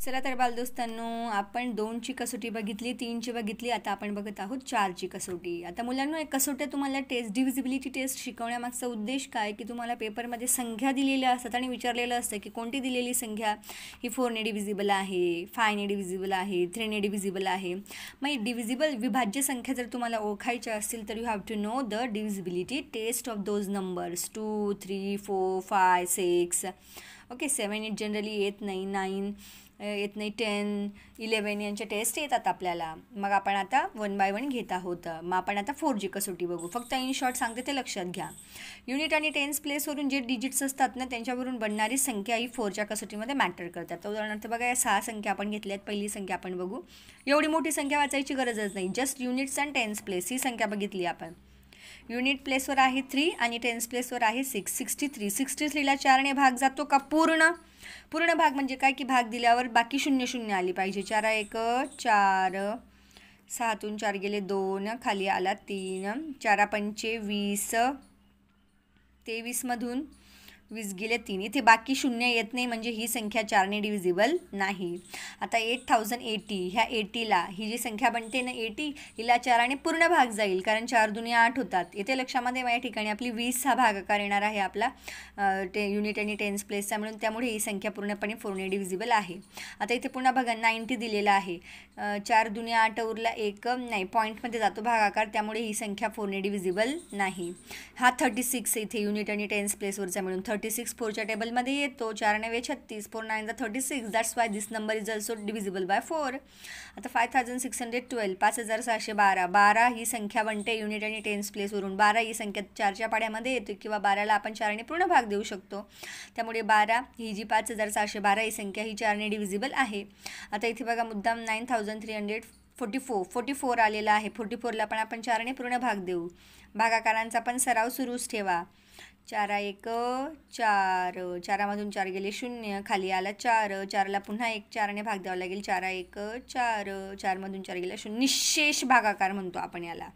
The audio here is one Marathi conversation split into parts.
चला तर बालदोस्तांनो, आपण 2ची कसोटी बघितली, 3ची बघितली, आता आपण बघत आहोत 4ची कसोटी. आता मुलांनो, एक कसोट्या तुम्हाला डिव्हिजिबिलिटी टेस्ट शिकवण्यामागचा उद्देश काय, की तुम्हाला पेपरमध्ये संख्या दिलेल्या असतात आणि विचारलेलं असतं की कोणती दिलेली संख्या ही 4ने डिव्हिजिबल आहे, 5ने डिव्हिजिबल आहे, 3ने डिव्हिजिबल आहे. मग डिव्हिजिबल विभाज्य संख्या जर तुम्हाला ओळखायच्या असतील तर you have to know the divisibility test of those numbers 2, 3, 4, 5, 6. Okay, 7 8 generally येत नाही, 9 येत नाही, 10, 11 यांच्या टेस्ट येतात आपल्याला. मग आपण आता 1 बाय 1 घेत आहोत. मग आपण आता 4ची कसोटी बघू. फक्त इन शॉर्ट सांगते ते लक्षात घ्या. युनिट आणि टेन्स प्लेसवरून जे डिजिट्स असतात ना, त्यांच्यावरून बनणारी संख्या ही 4च्या कसोटीमध्ये मॅटर करतात. उदाहरणार्थ बघा, या 6 संख्या आपण घेतल्यात. पहिली संख्या आपण बघू. एवढी मोठी संख्या वाचायची गरजच नाही, just units and tens place ही संख्या बघितली आपण. युनिट प्लेसवर आहे 3 आणि टेन्स प्लेसवर आहे 6. 63. 63ला 4ने भाग जातो का? पूर्ण भाग म्हणजे काय, की भाग दिल्यावर बाकी 0 0 आली पाहिजे. 4 1 4, 6तून 4 गेले 2, खाली आला 3, 4 5 20, 23मधून 20 गेले 3. इथे बाकी 0 येत नाही, म्हणजे ही संख्या 4ने डिव्हिजिबल नाही. आता 8080, ह्या 80ला ही जी संख्या बनते ना 80, हिला 4ने पूर्ण भाग जाईल, कारण 4 दुनी 8 होतात. येथे लक्षामध्ये या ठिकाणी आपली 20 हा भागाकार येणार आहे आपला युनिट आणि टेन्स प्लेसचा, म्हणून त्यामुळे ही संख्या पूर्णपणे 4ने डिव्हिजिबल आहे. आता इथे पुन्हा बघा 90 दिलेला आहे. 4 दुनी 8 उरला 1, नाही, पॉईंटमध्ये जातो भागाकार, त्यामुळे ही संख्या 4ने डिव्हिजिबल नाही. हा 36 इथे युनिट आणि टेन्स प्लेसवरचा मिळून 36 4च्या टेबलमध्ये येतो. 4 9 36, 4 9 36. That's why this number is also divisible by 4. आता 5612, 5612, 12 ही संख्या बनते युनिट आणि टेन्स प्लेसवरून. 12 ही संख्या 4च्या पाड्यामध्ये येते, किंवा 12ला आपण 4ने पूर्ण भाग देऊ शकतो. त्यामुळे 12 ही जी 5612 ही संख्या ही 4ने डिव्हिजिबल आहे. आता इथे बघा मुद्दाम 9344 आलेला आहे. 44ला पण आपण 4ने पूर्ण भाग देऊ. भागाकारांचा पण सराव सुरूच ठेवा. 4 1 4, 4मधून 4 गेले 0, खाली आला 4, 4ला पुन्हा 1 4ने भाग द्यावा लागेल. 4 1 4, 4मधून 4 गेला 0. निःशेष भागाकार म्हणतो आपण याला.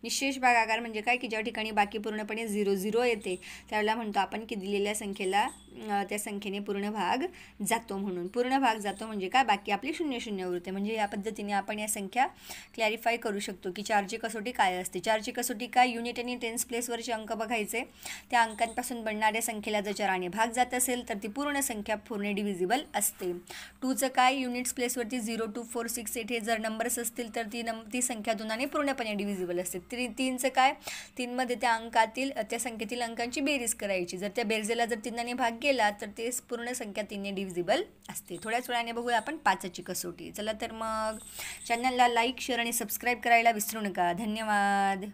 निःशेष भागाकार म्हणजे काय, की ज्या ठिकाणी बाकी पूर्णपणे 0 0 येते त्यावेळेला म्हणतो आपण की दिलेल्या संख्येला त्या संख्येने पूर्ण भाग जातो. म्हणून पूर्ण भाग जातो म्हणजे काय, बाकी आपली 0 0 उरते. म्हणजे या पद्धतीने आपण या संख्या क्लॅरिफाय करू शकतो की 4ची कसोटी काय असते. 4ची कसोटी काय, युनिट आणि टेन्स प्लेसवरचे अंक बघायचे. त्या अंकांपासून बनणाऱ्या संख्येला जर 4ने भाग जात असेल तर ती पूर्ण संख्या 4ने डिव्हिजिबल असते. 2चं काय, युनिट्स प्लेसवरती 0 2 4 6 8 हे जर नंबर्स असतील तर ती संख्या 2ने पूर्णपणे डिव्हिजिबल असते. 3चं काय, 3मध्ये त्या संख्येतील अंकांची बेरीज करायची. जर त्या बेरजेला जर 3ने भाग गेला तर ते पूर्ण संख्या 3ने डिव्हिजिबल असते. थोड्याच वेळाने बघूया आपण 5ची कसोटी. चला तर मग चॅनलला लाईक, शेअर आणि सबस्क्राईब करायला विसरू नका. धन्यवाद.